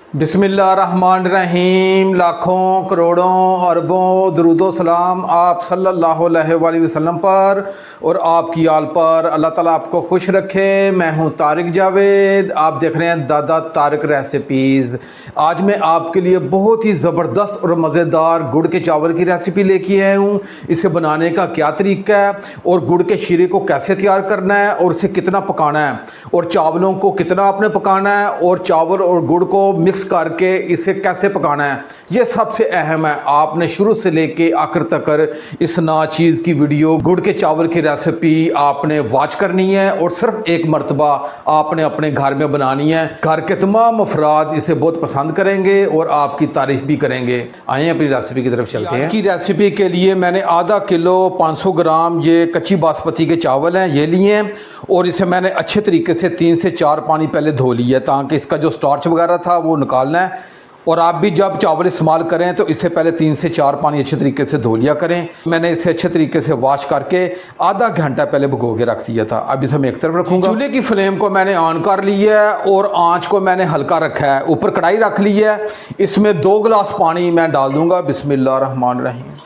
बिस्मिल्लाहिर्रहमानिर्रहीम। लाखों करोड़ों अरबों दरूदो सलाम आप सल्लल्लाहु अलैहि वसल्लम पर और आपकी आल पर। अल्लाह ताला आपको खुश रखे। मैं हूं तारिक जावेद, आप देख रहे हैं दादा तारिक रेसिपीज़। आज मैं आपके लिए बहुत ही ज़बरदस्त और मज़ेदार गुड़ के चावल की रेसिपी लेके आया हूँ। इसे बनाने का क्या तरीका है और गुड़ के शीरे को कैसे तैयार करना है और उसे कितना पकाना है और चावलों को कितना आपने पकाना है और चावल और गुड़ को मिक्स करके इसे कैसे पकाना है, ये सबसे अहम है। आपने शुरू से लेके आखिर तक इस नाचीज़ की वीडियो गुड़ के चावल की रेसिपी आपने वॉच करनी है और सिर्फ एक मरतबा आपने अपने घर में बनानी है। घर के तमाम अफराद इसे बहुत पसंद करेंगे और आपकी तारीफ भी करेंगे। आइए अपनी रेसिपी की तरफ चलते हैं। आज की रेसिपी के लिए मैंने आधा किलो 500 ग्राम ये कच्ची बासमती के चावल हैं ये लिए हैं और इसे मैंने अच्छे तरीके से 3 से 4 पानी पहले धो लिया ताकि इसका जो स्टार्च वगैरह था वो निकालना है। और आप भी जब चावल इस्तेमाल करें तो इससे पहले 3 से 4 पानी अच्छे तरीके से धो लिया करें। मैंने इसे अच्छे तरीके से वॉश करके आधा घंटा पहले भिगो के रख दिया था। अब इसे मैं एक तरफ रखूँगा। चूल्हे की फ्लेम को मैंने ऑन कर लिया है और आँच को मैंने हल्का रखा है। ऊपर कढ़ाई रख ली है, इसमें 2 गिलास पानी मैं डाल दूँगा। बिस्मिल्लाहिर्रहमानिर्रहीम।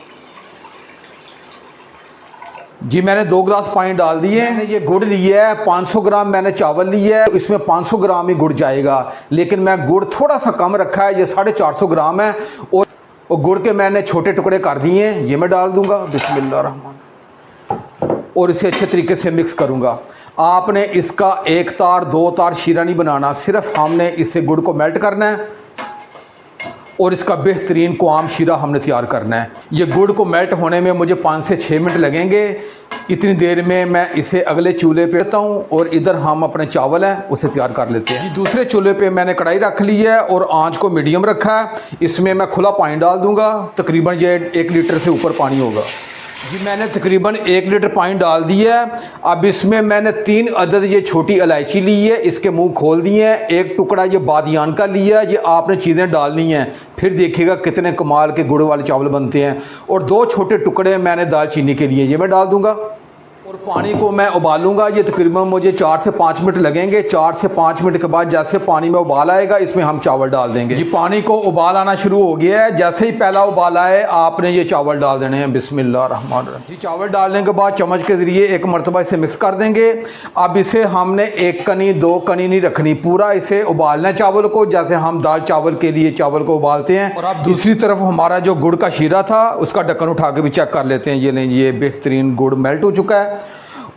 जी मैंने 2 गिलास पानी डाल दिए। मैंने ये गुड़ लिया है, 500 ग्राम मैंने चावल लिया है, इसमें 500 ग्राम ही गुड़ जाएगा, लेकिन मैं गुड़ थोड़ा सा कम रखा है, ये 450 ग्राम है। और गुड़ के मैंने छोटे टुकड़े कर दिए हैं, ये मैं डाल दूंगा। बिस्मिल्लाहिर्रहमान। और इसे अच्छे तरीके से मिक्स करूंगा। आपने इसका 1 तार 2 तार शीरा नहीं बनाना, सिर्फ हमने इसे गुड़ को मेल्ट करना है और इसका बेहतरीन कुआम शीरा हमने तैयार करना है। ये गुड़ को मेल्ट होने में मुझे 5 से 6 मिनट लगेंगे। इतनी देर में मैं इसे अगले चूल्हे पे रखता हूँ और इधर हम अपने चावल हैं उसे तैयार कर लेते हैं। दूसरे चूल्हे पे मैंने कढ़ाई रख ली है और आंच को मीडियम रखा है। इसमें मैं खुला पानी डाल दूँगा, तकरीबन ये 1 लीटर से ऊपर पानी होगा। जी मैंने तकरीबन 1 लीटर पानी डाल दिया है। अब इसमें मैंने 3 अदद ये छोटी इलायची ली है, इसके मुंह खोल दिए हैं। 1 टुकड़ा ये बादियान का लिया है। ये आपने चीज़ें डालनी हैं, फिर देखिएगा कितने कमाल के गुड़ वाले चावल बनते हैं। और 2 छोटे टुकड़े मैंने दालचीनी के लिए, ये मैं डाल दूंगा और पानी को मैं उबालूंगा। ये तकरीबन मुझे 4 से 5 मिनट लगेंगे। 4 से 5 मिनट के बाद जैसे पानी में उबाल आएगा इसमें हम चावल डाल देंगे। ये पानी को उबाल आना शुरू हो गया है। जैसे ही पहला उबाल आए आपने ये चावल डाल देने हैं। बिस्मिल्लाहिर्रहमानिर्रहीम। जी चावल डालने के बाद चम्मच के ज़रिए एक मरतबा इसे मिक्स कर देंगे। अब इसे हमने 1 कनी 2 कनी नहीं रखनी, पूरा इसे उबालना है चावल को, जैसे हम दाल चावल के लिए चावल को उबालते हैं। और अब दूसरी तरफ हमारा जो गुड़ का शीरा था उसका ढक्कन उठा के भी चेक कर लेते हैं। ये नहीं, ये बेहतरीन गुड़ मेल्ट हो चुका है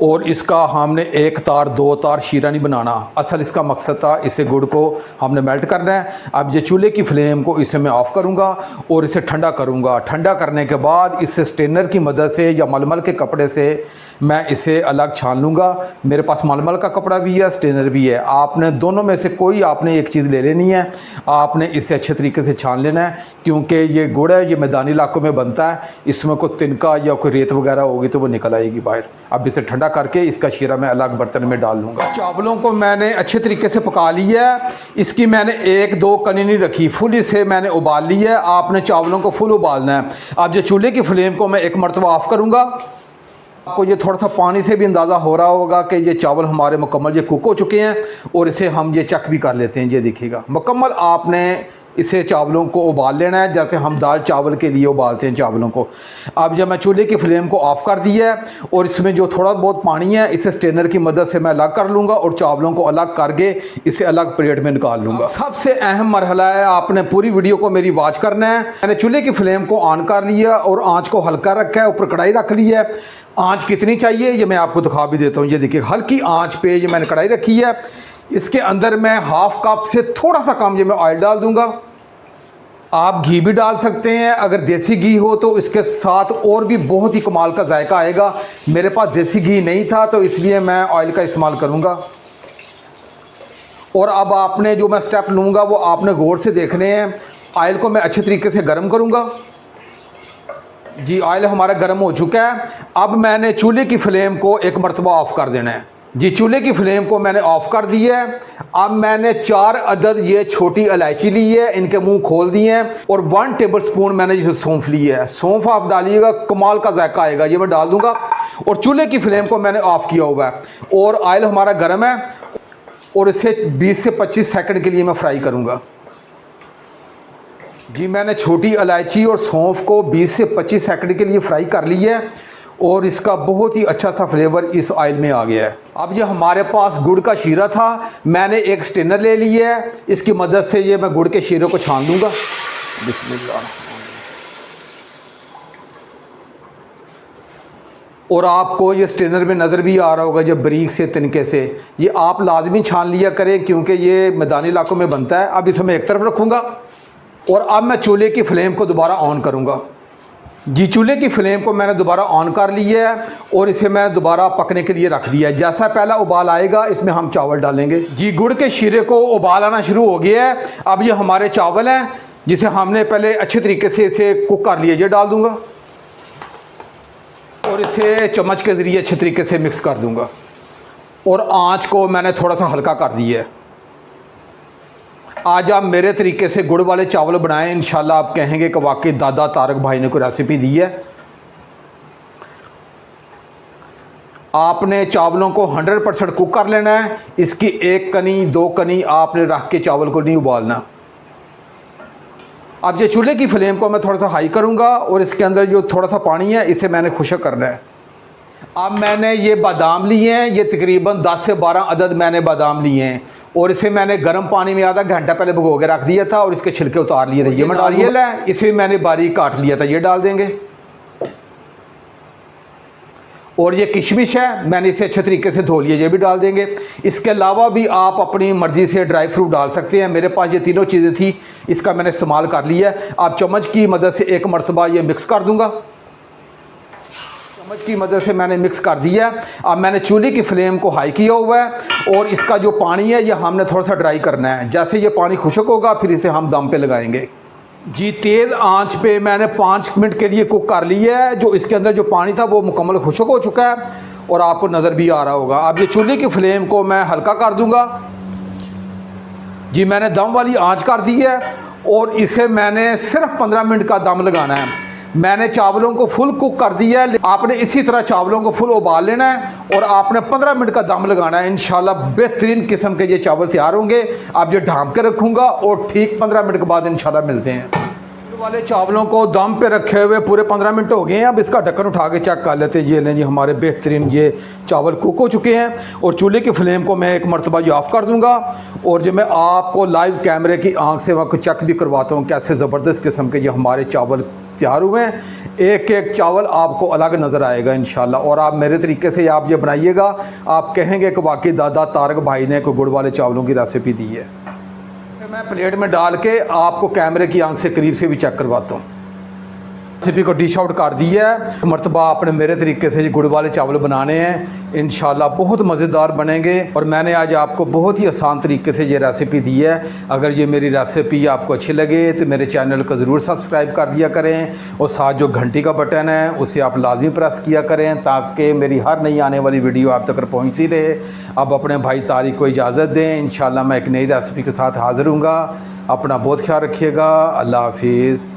और इसका हमने 1 तार 2 तार शीरा नहीं बनाना। असल इसका मकसद था इसे गुड़ को हमने मेल्ट करना है। अब ये चूल्हे की फ्लेम को इसे मैं ऑफ़ करूँगा और इसे ठंडा करूँगा। ठंडा करने के बाद इसे स्ट्रेनर की मदद से या मलमल के कपड़े से मैं इसे अलग छान लूँगा। मेरे पास मलमल का कपड़ा भी है, स्ट्रेनर भी है। आपने दोनों में से कोई आपने एक चीज़ ले लेनी है। आपने इसे अच्छे तरीके से छान लेना है क्योंकि ये गुड़ है, ये मैदानी इलाकों में बनता है। इसमें कोई तिनका या कोई रेत वगैरह होगी तो वो निकल आएगी बाहर। अब इसे ठंडा करके इसका शीरा मैं अलग बर्तन में डाल लूँगा। चावलों को मैंने अच्छे तरीके से पका लिया है। इसकी मैंने 1-2 कनी नहीं रखी, फुल इसे मैंने उबाल लिया है। आपने चावलों को फुल उबालना है। अब जो चूल्हे की फ्लेम को मैं एक मरतबा ऑफ़ करूँगा। आपको ये थोड़ा सा पानी से भी अंदाज़ा हो रहा होगा कि ये चावल हमारे मुकम्मल ये कुक हो चुके हैं और इसे हम ये चेक भी कर लेते हैं। ये देखिएगा मुकम्मल आपने इसे चावलों को उबाल लेना है जैसे हम दाल चावल के लिए उबालते हैं चावलों को। अब जब मैं चूल्हे की फ्लेम को ऑफ़ कर दिया है और इसमें जो थोड़ा बहुत पानी है इसे स्ट्रेनर की मदद से मैं अलग कर लूँगा और चावलों को अलग करके इसे अलग प्लेट में निकाल लूँगा। सबसे अहम मरहला है, आपने पूरी वीडियो को मेरी वॉच करना है। मैंने चूल्हे की फ्लेम को ऑन कर लिया और आँच को हल्का रखा है, ऊपर कढ़ाई रख ली है। आँच कितनी चाहिए ये मैं आपको दिखा भी देता हूँ। ये देखिए हल्की आँच पे ये मैंने कढ़ाई रखी है। इसके अंदर मैं 1/2 कप से थोड़ा सा कम ये मैं ऑयल डाल दूँगा। आप घी भी डाल सकते हैं, अगर देसी घी हो तो इसके साथ और भी बहुत ही कमाल का जायका आएगा। मेरे पास देसी घी नहीं था तो इसलिए मैं ऑयल का इस्तेमाल करूँगा। और अब आपने जो मैं स्टेप लूँगा वो आपने गौर से देखने हैं। ऑयल को मैं अच्छे तरीके से गर्म करूँगा। जी ऑयल हमारा गर्म हो चुका है। अब मैंने चूल्हे की फ्लेम को एक मरतबा ऑफ़ कर देना है। जी चूल्हे की फ्लेम को मैंने ऑफ़ कर दी है। अब मैंने 4 अदद ये छोटी इलायची ली है, इनके मुंह खोल दिए हैं और 1 टेबलस्पून मैंने जैसे सौंफ ली है। सौंफ आप डालिएगा, कमाल का जायका आएगा। ये मैं डाल दूंगा और चूल्हे की फ्लेम को मैंने ऑफ़ किया हुआ है और ऑयल हमारा गर्म है और इसे 20 से 25 सेकंड के लिए मैं फ्राई करूँगा। जी मैंने छोटी इलायची और सौंफ को 20 से 25 सेकंड के लिए फ्राई कर लिया है और इसका बहुत ही अच्छा सा फ्लेवर इस ऑयल में आ गया है। अब ये हमारे पास गुड़ का शीरा था, मैंने एक स्टेनर ले लिया है, इसकी मदद से ये मैं गुड़ के शीरे को छान दूंगा। बिस्मिल्लाह। और आपको ये स्टेनर में नज़र भी आ रहा होगा जब बारीक से तिनके से, ये आप लाजमी छान लिया करें क्योंकि ये मैदानी इलाकों में बनता है। अब इसे मैं एक तरफ रखूँगा और अब मैं चूल्हे की फ्लेम को दोबारा ऑन करूँगा। जी चूल्हे की फ्लेम को मैंने दोबारा ऑन कर लिया है और इसे मैं दोबारा पकने के लिए रख दिया है। जैसा पहला उबाल आएगा इसमें हम चावल डालेंगे। जी गुड़ के शीरे को उबाल आना शुरू हो गया है। अब ये हमारे चावल हैं जिसे हमने पहले अच्छे तरीके से इसे कुक कर लिया, ये डाल दूँगा और इसे चम्मच के ज़रिए अच्छे तरीके से मिक्स कर दूँगा और आँच को मैंने थोड़ा सा हल्का कर दिया है। आज आप मेरे तरीके से गुड़ वाले चावल बनाएं, इंशाल्लाह आप कहेंगे कि वाकई दादा तारक भाई ने कोई रेसिपी दी है। आपने चावलों को 100% कुक कर लेना है, इसकी एक कनी दो कनी आपने रख के चावल को नहीं उबालना। अब ये चूल्हे की फ्लेम को मैं थोड़ा सा हाई करूंगा और इसके अंदर जो थोड़ा सा पानी है इसे मैंने खुश्क करना है। अब मैंने ये बादाम लिए हैं, ये तकरीबन 10 से 12 अदद मैंने बादाम लिए हैं और इसे मैंने गर्म पानी में आधा घंटा पहले भिगो के रख दिया था और इसके छिलके उतार लिए थे। ये मैं नारियल है, इसे मैंने बारीक काट लिया था, ये डाल देंगे। और ये किशमिश है, मैंने इसे अच्छे तरीके से धो लिया, ये भी डाल देंगे। इसके अलावा भी आप अपनी मर्ज़ी से ड्राई फ्रूट डाल सकते हैं। मेरे पास ये तीनों चीज़ें थी, इसका मैंने इस्तेमाल कर लिया है। आप चम्मच की मदद से एक मरतबा ये मिक्स कर दूंगा। चम्मच की मदद से मैंने मिक्स कर दिया। अब मैंने चूल्हे की फ्लेम को हाई किया हुआ है और इसका जो पानी है ये हमने थोड़ा सा ड्राई करना है। जैसे ये पानी खुश्क होगा फिर इसे हम दम पे लगाएंगे। जी तेज़ आंच पे मैंने 5 मिनट के लिए कुक कर लिया है। जो इसके अंदर जो पानी था वो मुकम्मल खुश्क हो चुका है और आपको नज़र भी आ रहा होगा। अब ये चूल्हे की फ्लेम को मैं हल्का कर दूंगा। जी मैंने दम वाली आंच कर दी है और इसे मैंने सिर्फ 15 मिनट का दम लगाना है। मैंने चावलों को फुल कुक कर दिया है, आपने इसी तरह चावलों को फुल उबाल लेना है और आपने 15 मिनट का दम लगाना है। इंशाल्लाह बेहतरीन किस्म के ये चावल तैयार होंगे। आप ये ढाँप के रखूँगा और ठीक 15 मिनट के बाद इंशाल्लाह मिलते हैं। वाले चावलों को दम पे रखे हुए पूरे 15 मिनट हो गए हैं। अब इसका ढक्कन उठा के चेक कर लेते हैं। ये लें जी हमारे बेहतरीन ये चावल कुक हो चुके हैं और चूल्हे की फ्लेम को मैं एक मरतबा ये ऑफ़ कर दूंगा और जो मैं आपको लाइव कैमरे की आंख से वहाँ चेक भी करवाता हूँ कैसे ज़बरदस्त किस्म के ये हमारे चावल तैयार हुए हैं। एक एक चावल आपको अलग नज़र आएगा इंशाल्लाह। और आप मेरे तरीके से आप ये बनाइएगा, आप कहेंगे कि वाकई दादा तारक भाई ने कोई गुड़ वाले चावलों की रेसिपी दी है। मैं प्लेट में डाल के आपको कैमरे की आंख से करीब से भी चेक करवाता हूँ। रेसिपी को डिश आउट कर दिया है। मरतबा आपने मेरे तरीके से गुड़ वाले चावल बनाने हैं, इंशाल्लाह बहुत मज़ेदार बनेंगे। और मैंने आज आपको बहुत ही आसान तरीके से ये रेसिपी दी है। अगर ये मेरी रेसिपी आपको अच्छी लगे तो मेरे चैनल को ज़रूर सब्सक्राइब कर दिया करें और साथ जो घंटी का बटन है उसे आप लाजमी प्रेस किया करें ताकि मेरी हर नई आने वाली वीडियो आप तक पहुँचती रहे। अब अपने भाई तारिक को इजाज़त दें। इंशाल्लाह मैं एक नई रेसिपी के साथ हाज़िर हूँगा। अपना बहुत ख्याल रखिएगा। अल्लाह हाफिज़।